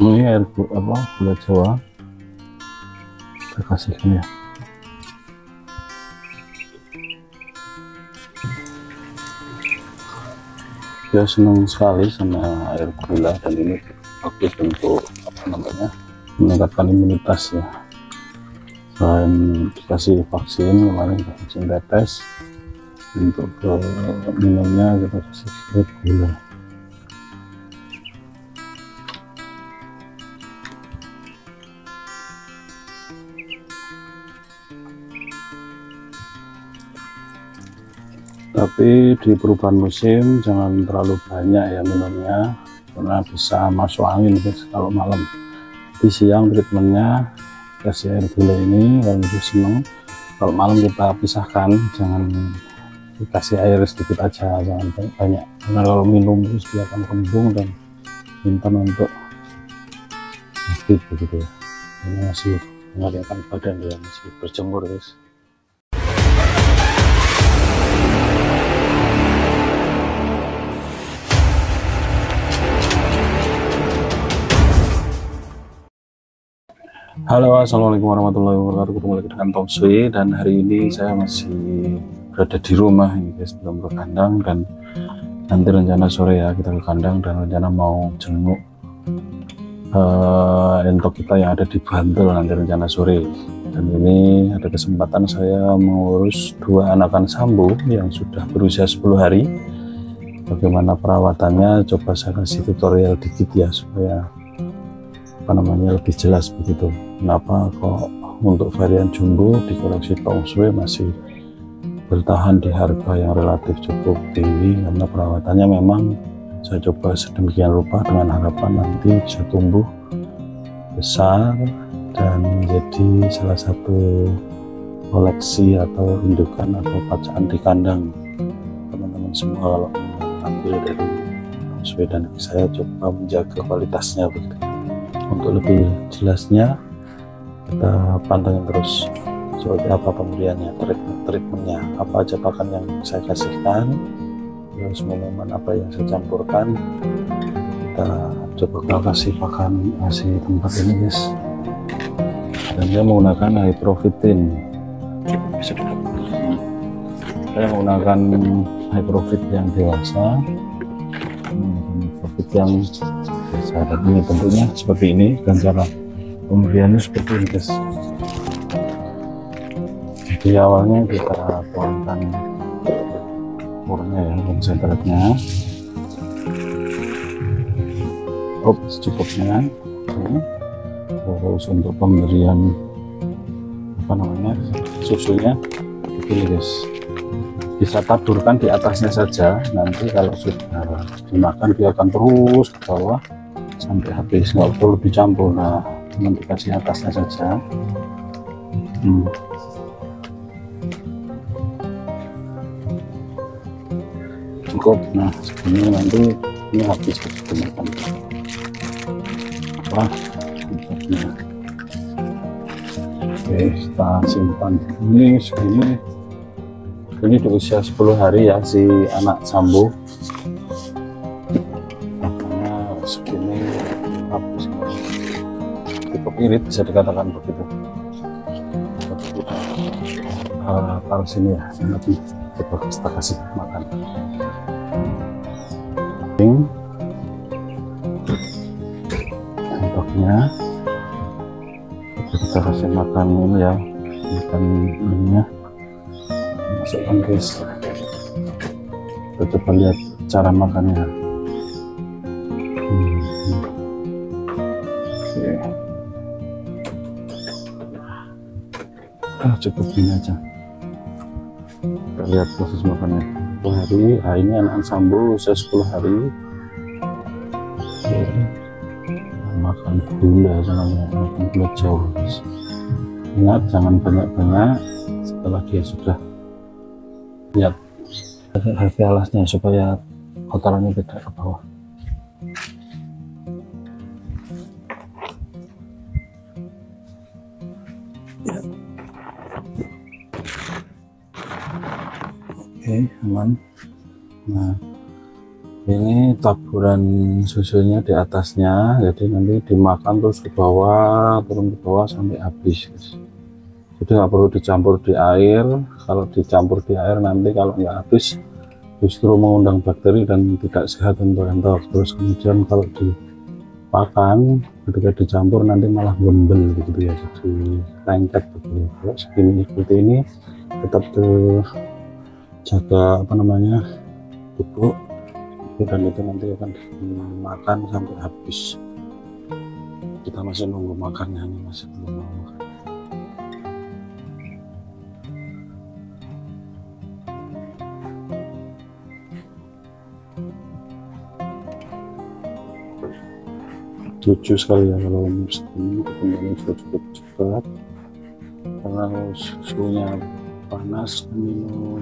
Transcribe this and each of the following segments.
Ini air gula Jawa kita kasihkan ya. Dia senang sekali sama air gula, dan ini bagus untuk meningkatkan imunitas ya. Selain dikasih vaksin, kemarin vaksin tetes, untuk minumnya kita kasih air gula. Tapi di perubahan musim jangan terlalu banyak ya minumnya, karena bisa masuk angin guys kalau malam. Di siang treatmentnya kasih air gula ini, kalau dia seneng. Kalau malam kita pisahkan, jangan dikasih air sedikit aja, jangan banyak, karena kalau minum terus dia akan kembung dan minta untuk sakit begitu ya. Ini masih mengadakan badan ya, masih berjemur guys. Halo, assalamualaikum warahmatullahi wabarakatuh. Ketemu lagi dengan Tom Sui, dan hari ini saya masih berada di rumah ini guys, belum ke kandang, dan nanti rencana sore ya kita ke kandang, dan rencana mau jenguk entok kita yang ada di Bantul nanti rencana sore. Dan ini ada kesempatan saya mengurus dua anakan sambo yang sudah berusia 10 hari. Bagaimana perawatannya, coba saya kasih tutorial dikit ya, supaya lebih jelas begitu. Kenapa kok untuk varian jumbo di koleksi Tom Sui masih bertahan di harga yang relatif cukup tinggi, karena perawatannya memang saya coba sedemikian rupa dengan harapan nanti bisa tumbuh besar dan menjadi salah satu koleksi atau indukan atau pacaan di kandang teman-teman semua. Kalau ambil dari Tom Sui, dan saya coba menjaga kualitasnya begitu. Untuk lebih jelasnya kita pantengin terus seperti apa pemberiannya, treatmentnya, apa aja pakan yang saya kasihkan, terus minuman apa yang saya campurkan. Kita coba kasih pakan, kasih tempat ini guys, dan dia menggunakan high profitin. Saya menggunakan high profit yang dewasa, profit yang saat ini tentunya seperti ini, dan cara pemberiannya seperti ini guys. Jadi awalnya kita tuangkan murnya ya, konsentratnya secukupnya. Terus untuk pemberian susunya begini guys, bisa taburkan di atasnya saja, nanti kalau sudah dimakan dia akan terus ke bawah sampai habis, nggak perlu dicampur. Nah, nanti kasih atasnya saja. Cukup. Nah, segini nanti ini habis dimakan. Oke, kita simpan ini segini. Ini di usia 10 hari ya si anak sambo. Segini habis, cukup irit bisa dikatakan begitu. Taruh sini ya, nanti coba kita kasih makan. Entoknya kita kasih makan ini ya, makan ininya, masukkan guys. Kita coba lihat cara makannya. Cukup ini aja. Kita lihat proses makannya. 10 hari. Nah, ini anak sambo usia 10 hari. Makan gula, makan gula Jawa. Ingat, jangan banyak-banyak. Setelah dia sudah lihat hati alasnya, supaya kotorannya tidak ke bawah. Oke, aman. Nah, Ini taburan susunya di atasnya, jadi nanti dimakan terus ke bawah, turun ke bawah sampai habis, guys. Jadi nggak perlu dicampur di air. Kalau dicampur di air nanti kalau nggak habis justru mengundang bakteri dan tidak sehat untuk entok. Terus kemudian kalau dipakan ketika dicampur nanti malah gembel begitu ya, jadi lengket begitu. Kalau segini seperti ini tetap jaga apa namanya bubuk, dan itu nanti akan dimakan sampai habis. Kita masih nunggu makannya, ini masih belum mau makan. 7 sekali ya kalau segini, kemudian sudah cukup cepat karena suhunya panas minum.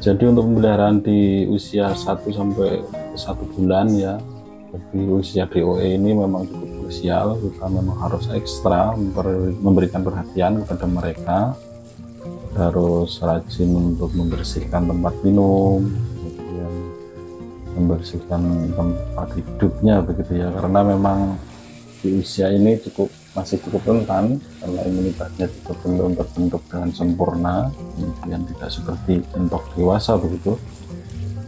Jadi untuk pemeliharaan di usia 1 sampai 1 bulan ya, di usia DOE ini memang cukup krusial. Kita memang harus ekstra memberikan perhatian kepada mereka, harus rajin untuk membersihkan tempat minum, kemudian membersihkan tempat hidupnya begitu ya, karena memang di usia ini masih cukup rentan karena imunitasnya juga belum terbentuk dengan sempurna, kemudian tidak seperti entok dewasa begitu.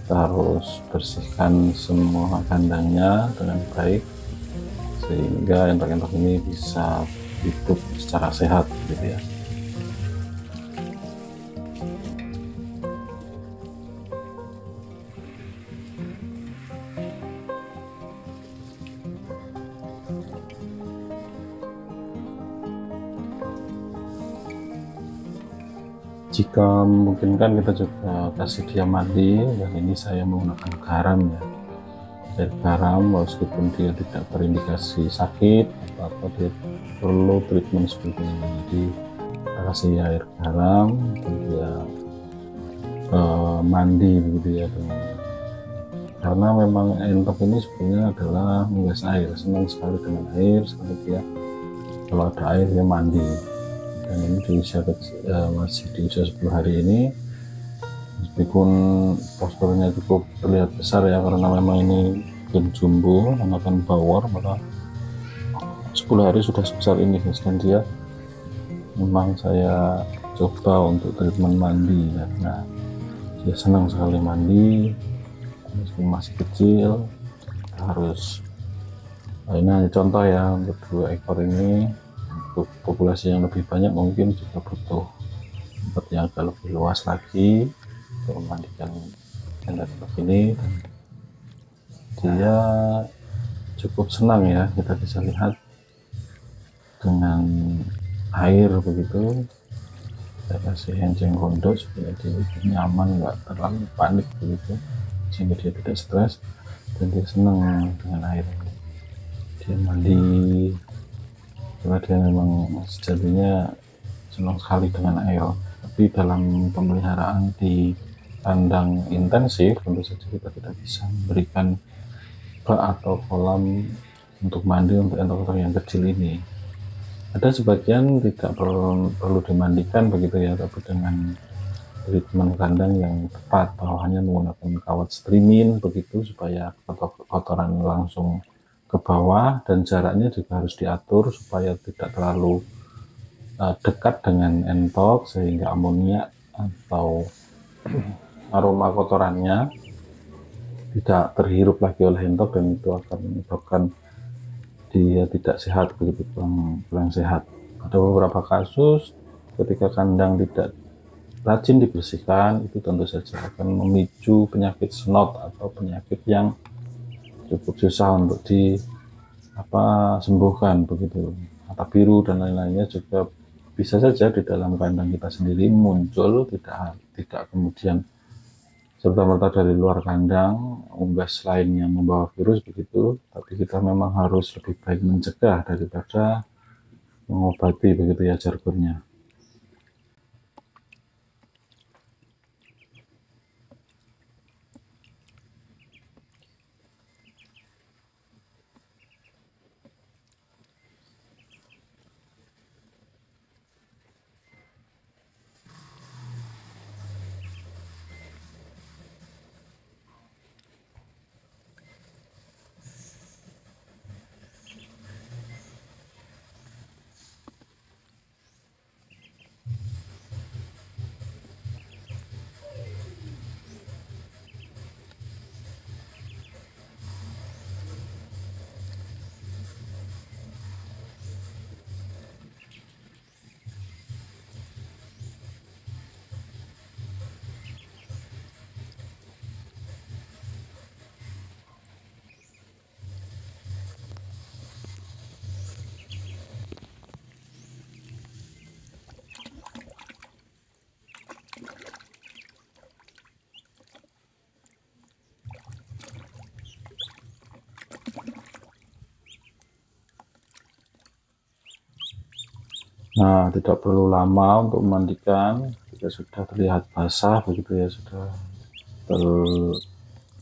Kita harus bersihkan semua kandangnya dengan baik sehingga entok-entok ini bisa hidup secara sehat gitu ya. Jika memungkinkan kita juga kasih dia mandi, dan ini saya menggunakan garam ya, air garam, meskipun dia tidak terindikasi sakit atau dia perlu treatment seperti ini. Jadi kita kasih air garam dan dia mandi begitu ya, karena memang entok ini sebenarnya adalah unggas air, senang sekali dengan air, sekali dia kalau ada air dia mandi. Dan ini di usia masih di usia 10 hari ini, meskipun posturnya cukup terlihat besar ya, karena memang ini gen jumbo menggunakan bawor, maka 10 hari sudah sebesar ini guys. Dan dia memang saya coba untuk treatment mandi karena dia senang sekali mandi meskipun masih kecil. Kita harus, ini hanya contoh ya, untuk 2 ekor ini. Untuk populasi yang lebih banyak mungkin juga butuh tempat yang agak lebih luas lagi untuk memandikan entok ini. Dan dia cukup senang ya, kita bisa lihat dengan air begitu. Saya kasih enceng gondok supaya dia lebih nyaman, nggak terlalu panik begitu, sehingga dia tidak stres dan dia senang dengan air. Dia mandi karena dia memang sejatinya senang sekali dengan air. Tapi dalam pemeliharaan di kandang intensif tentu saja kita tidak bisa memberikan bak atau kolam untuk mandi untuk entok-entok yang kecil ini. Ada sebagian tidak perlu dimandikan begitu ya, tapi dengan treatment kandang yang tepat, bawahannya menggunakan kawat streaming begitu supaya kotoran langsung ke bawah, dan jaraknya juga harus diatur supaya tidak terlalu dekat dengan entok sehingga amonia atau aroma kotorannya tidak terhirup lagi oleh entok, dan itu akan menyebabkan dia tidak sehat begitu, kurang sehat. Ada beberapa kasus ketika kandang tidak rajin dibersihkan, itu tentu saja akan memicu penyakit snot atau penyakit yang cukup susah untuk sembuhkan begitu. Mata biru dan lain-lainnya juga bisa saja di dalam kandang kita sendiri muncul, tidak kemudian serta-merta dari luar kandang unggas lain yang membawa virus begitu. Tapi kita memang harus lebih baik mencegah daripada mengobati begitu ya jargonnya. Nah, tidak perlu lama untuk memandikan, jika sudah terlihat basah begitu ya, sudah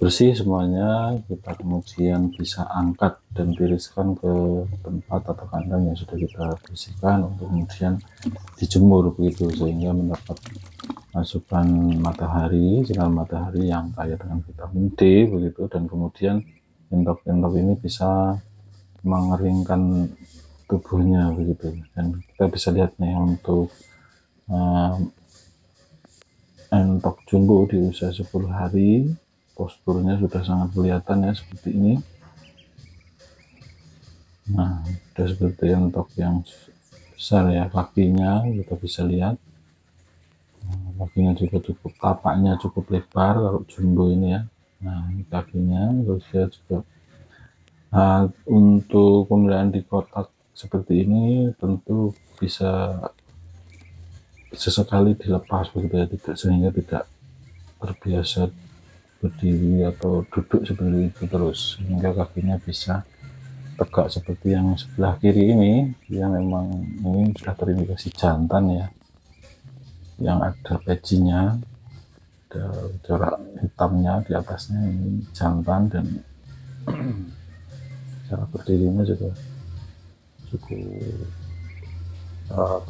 bersih semuanya, kita kemudian bisa angkat dan tiriskan ke tempat atau kandang yang sudah kita bersihkan untuk kemudian dijemur begitu, sehingga mendapat asupan matahari, sinar matahari yang kaya dengan vitamin D begitu, dan kemudian entok-entok ini bisa mengeringkan tubuhnya begitu. Dan kita bisa lihat nih untuk entok jumbo di usia 10 hari, posturnya sudah sangat kelihatan ya, seperti ini. Nah, sudah seperti entok yang besar ya, kakinya kita bisa lihat. Kakinya juga cukup, tapaknya cukup lebar kalau jumbo ini ya. Nah, kakinya terus ya juga. Nah, untuk pemeliharaan di kotak seperti ini tentu bisa sesekali dilepas begitu ya, tidak, sehingga tidak terbiasa berdiri atau duduk seperti itu terus, sehingga kakinya bisa tegak seperti yang sebelah kiri ini. Dia memang ini sudah terindikasi jantan ya, yang ada pecinya, ada corak hitamnya di atasnya, ini jantan, dan cara berdirinya juga cukup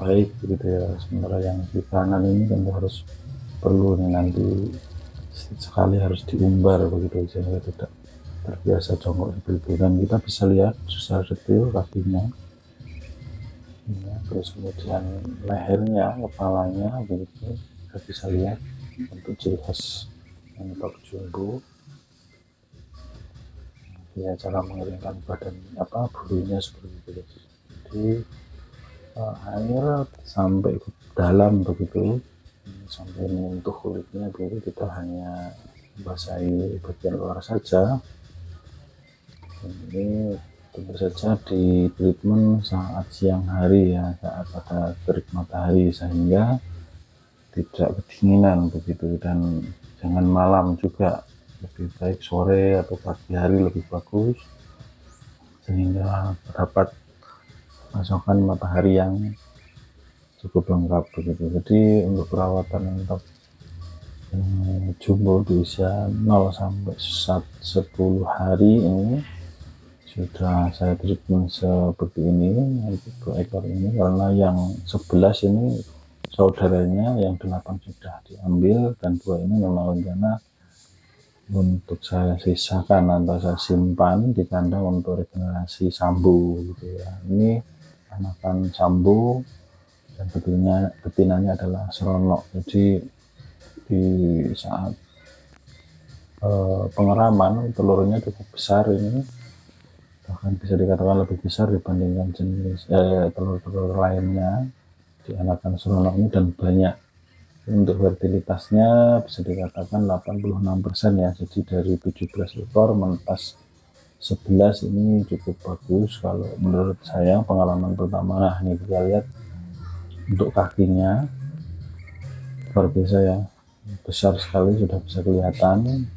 baik begitu ya. Sementara yang di kanan ini tentu harus perlu nih nanti sekali harus diumbar begitu, sehingga tidak terbiasa jongkok seperti itu. Dan kita bisa lihat secara detail kakinya ya, terus kemudian lehernya, kepalanya begitu kita bisa lihat untuk ciri khas entok jumbo ya, cara mengeringkan badan bulunya seperti itu. Jadi air sampai ke dalam begitu, sampai menyentuh kulitnya begitu, kita hanya basahi bagian luar saja. Ini tentu saja di treatment saat siang hari ya, saat ada terik matahari, sehingga tidak kedinginan begitu. Dan jangan malam juga, lebih baik sore atau pagi hari lebih bagus, sehingga dapat pasokan matahari yang cukup lengkap begitu. Jadi untuk perawatan entok jumbo di usia 0 sampai 10 hari ini sudah saya treatment seperti ini untuk 2 ekor ini, karena yang 11 ini saudaranya yang 8 sudah diambil, dan 2 ini memang rencana untuk saya sisakan atau saya simpan di kandang untuk regenerasi sambo gitu ya. Ini anakan sambo dan betinanya adalah seronok. Jadi di saat pengeraman telurnya cukup besar, ini bahkan bisa dikatakan lebih besar dibandingkan jenis telur-telur lainnya di anakan seronok ini, dan banyak. Untuk fertilitasnya bisa dikatakan 86% ya. Jadi dari 17 ekor menetas 11 ini cukup bagus kalau menurut saya, pengalaman pertama. Nah, ini kita lihat untuk kakinya luar biasa ya, besar sekali, sudah bisa kelihatan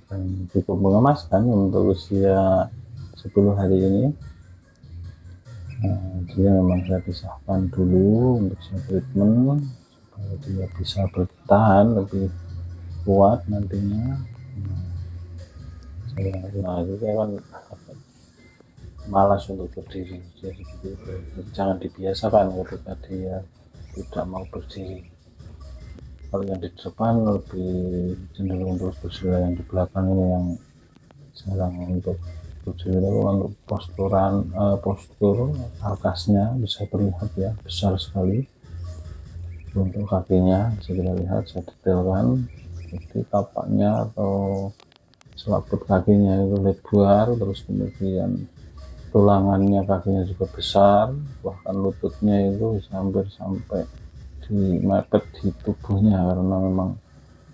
dan cukup mengemaskan untuk usia 10 hari ini. Nah, dia memang saya pisahkan dulu untuk saya treatment supaya dia bisa bertahan lebih kuat nantinya. Nah, itu kan malas untuk berdiri, jadi jangan dibiasakan ketika dia tidak mau berdiri. Kalau yang di depan lebih cenderung untuk berdiri, yang di belakang ini yang jarang untuk berdiri. Untuk postur karkasnya bisa terlihat ya, besar sekali. Untuk kakinya bisa kita lihat, saya detailkan, jadi tapaknya atau selaput kakinya itu lebar, terus kemudian tulangannya kakinya juga besar, bahkan lututnya itu hampir sampai di mepet di tubuhnya karena memang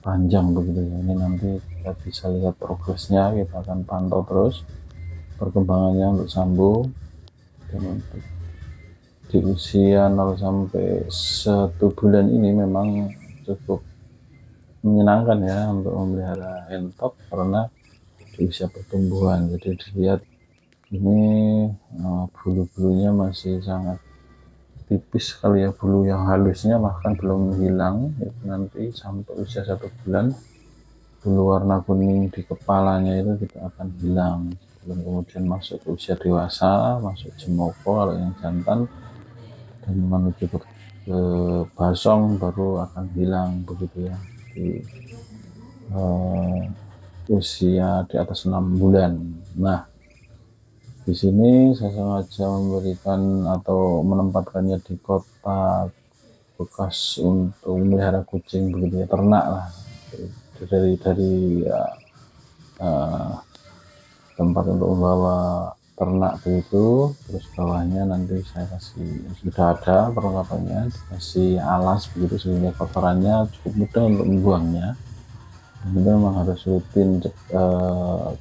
panjang begitu ya. Ini nanti kita bisa lihat progresnya, kita akan pantau terus perkembangannya untuk sambo. Dan untuk di usia 0 sampai 1 bulan ini memang cukup menyenangkan ya untuk memelihara entok, karena di usia pertumbuhan. Jadi dilihat ini bulu-bulunya masih sangat tipis sekali ya, bulu yang halusnya bahkan belum hilang. Itu nanti sampai usia 1 bulan bulu warna kuning di kepalanya itu tidak akan hilang. Belum kemudian masuk ke usia dewasa, masuk jemoko kalau yang jantan, dan menuju ke basong baru akan hilang begitu ya, di usia di atas 6 bulan. Nah, di sini saya sengaja memberikan atau menempatkannya di kota bekas untuk memelihara kucing begitu ya, ternak lah, dari ya, tempat untuk membawa ternak begitu. Terus bawahnya nanti saya kasih, sudah ada perlengkapannya, dikasih alas begitu sehingga kotorannya cukup mudah untuk membuangnya. Ini memang harus rutin,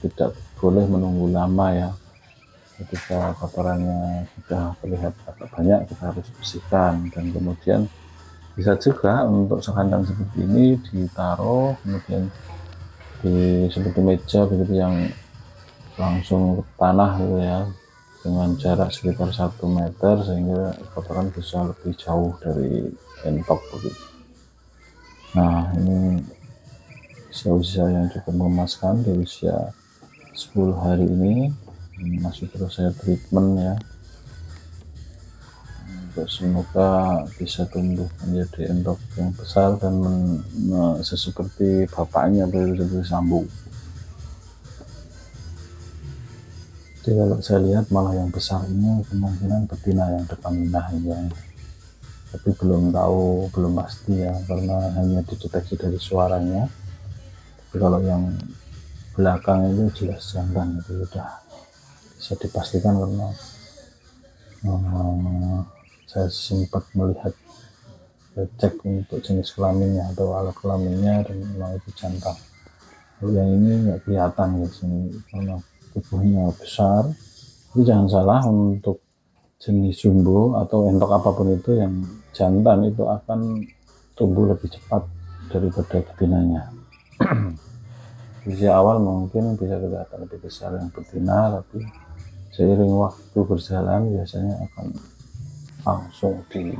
tidak boleh menunggu lama ya. Ketika kotorannya sudah terlihat agak banyak, kita harus bersihkan. Dan kemudian bisa juga untuk sekandang seperti ini ditaruh kemudian di seperti meja begitu yang langsung ke tanah gitu ya, dengan jarak sekitar 1 meter sehingga kotoran bisa lebih jauh dari entok begitu. Nah, ini usia yang cukup memuaskan di usia 10 hari ini masih terus saya treatment ya, untuk semoga bisa tumbuh menjadi entok yang besar dan seperti bapaknya, seperti Sambo. Jadi kalau saya lihat malah yang besar ini kemungkinan betina yang depan ya, tapi belum tahu, belum pasti ya, karena hanya dideteksi dari suaranya. Tapi kalau yang belakang itu jelas jantan, itu sudah bisa dipastikan karena saya sempat melihat, cek untuk jenis kelaminnya atau alat kelaminnya, dan memang itu jantan. Kalau yang ini nggak kelihatan di sini karena tubuhnya besar. Tapi jangan salah, untuk jenis jumbo atau entok apapun itu, yang jantan itu akan tumbuh lebih cepat daripada betinanya. Usia awal mungkin bisa kelihatan lebih besar yang betina, tapi seiring waktu berjalan biasanya akan langsung ditutupi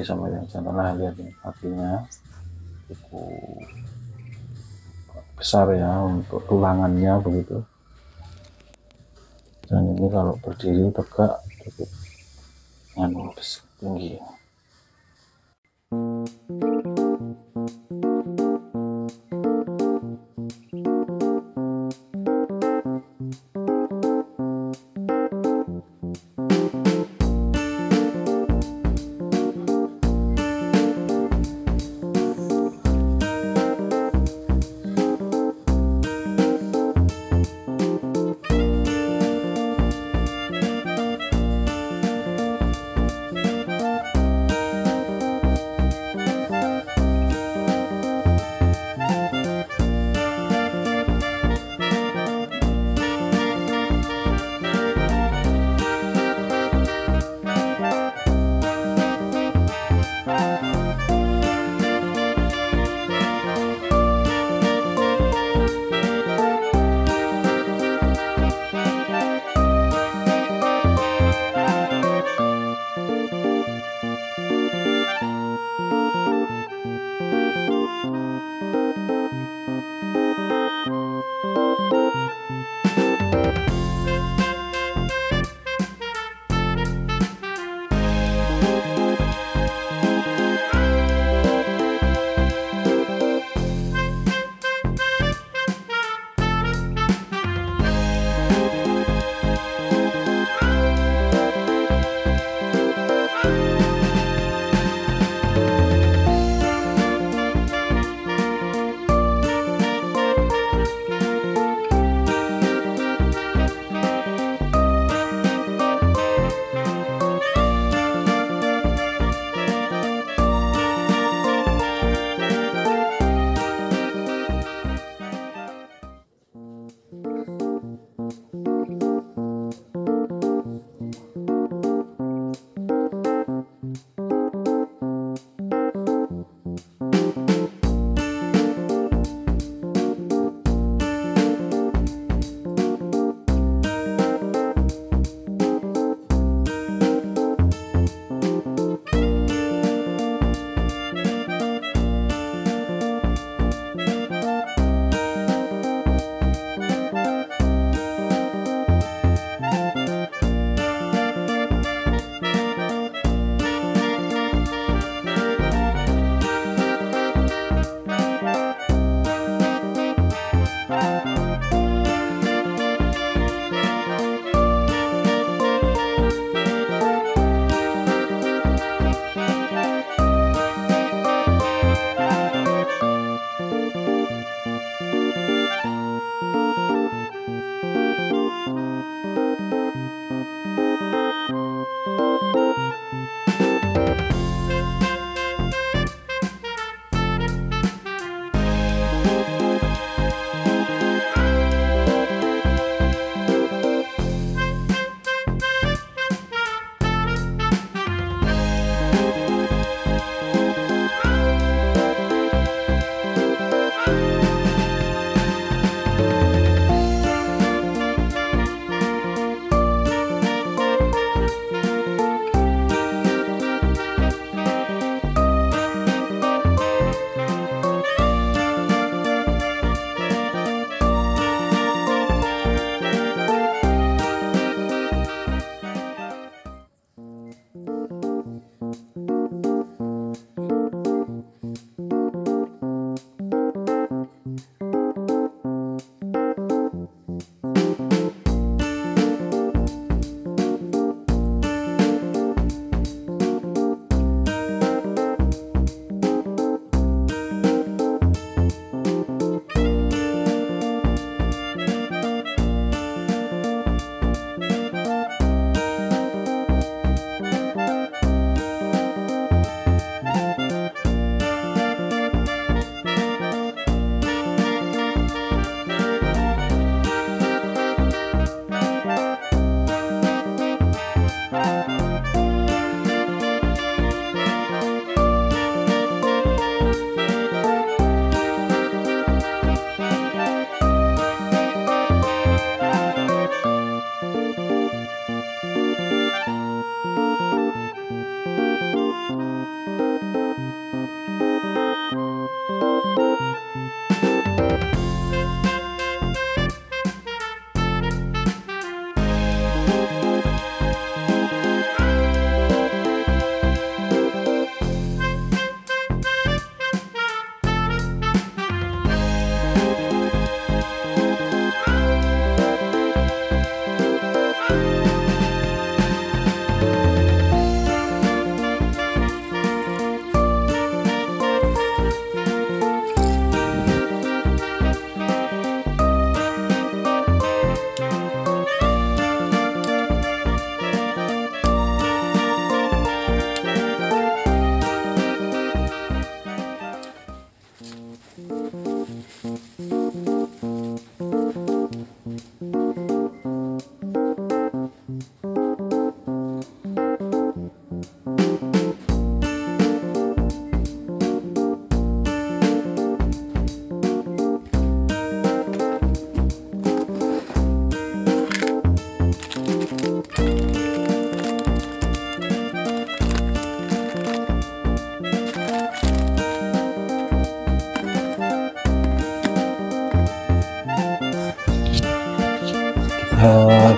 sama yang jantan. Nah, lihat nih, kakinya cukup besar ya untuk tulangannya begitu, dan ini kalau berdiri tegak cukup tinggi.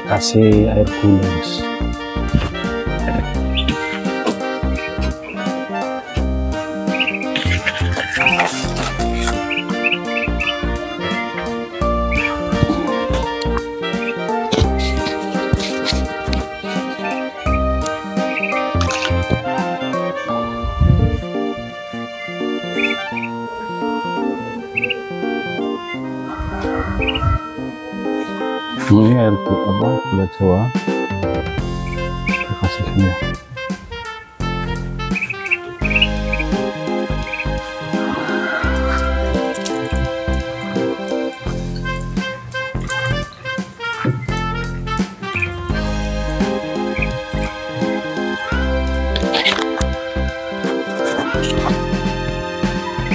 kasih air gula, guys. Ini air gula Jawa kita kasihkan ya.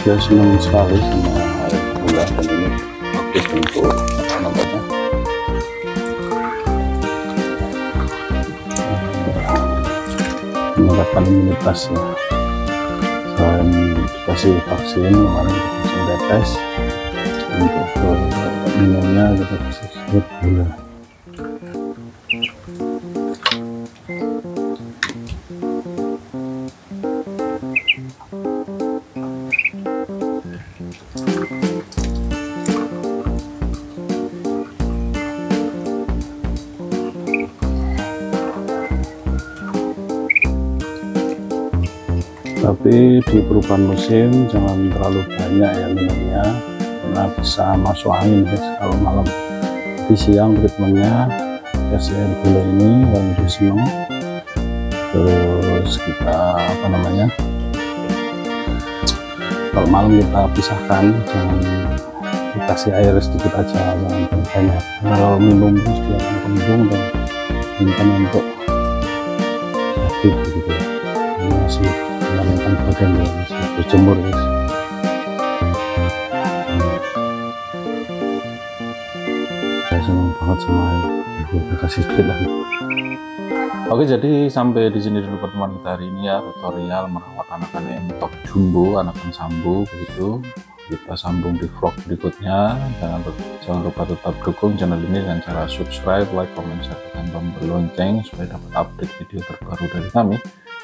Dia senang sekali sama air gula, dan ini bagus untuk namanya meningkatkan imunitas ya. Selain dikasih vaksin, kemarin vaksin tetes, untuk minumnya kita kasih air gula. Tapi di perubahan musim jangan terlalu banyak ya minumnya, karena bisa masuk angin guys kalau malam. Di siang treatmentnya kasih air gula ini, kalau dia senang Terus kita apa namanya, kalau malam kita pisahkan, jangan dikasih air sedikit aja, jangan banyak, karena kalau minum terus dia akan kembung dan rentan untuk sakit gitu ya. Ini masih menenangkan badan ya, masih berjemur guys. Saya senang banget sama ibu, kasih sedikit lagi. Oke, jadi sampai di sini dulu pertemuan kita hari ini ya, tutorial merawat anakan entok jumbo, anakan sambo begitu. Kita sambung di vlog berikutnya. Jangan lupa tetap dukung channel ini dengan cara subscribe, like, comment, share, dan tombol lonceng supaya dapat update video terbaru dari kami.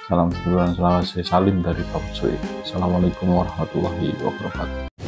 Salam sedulur dan salam salim dari Top Sui. Assalamualaikum warahmatullahi wabarakatuh.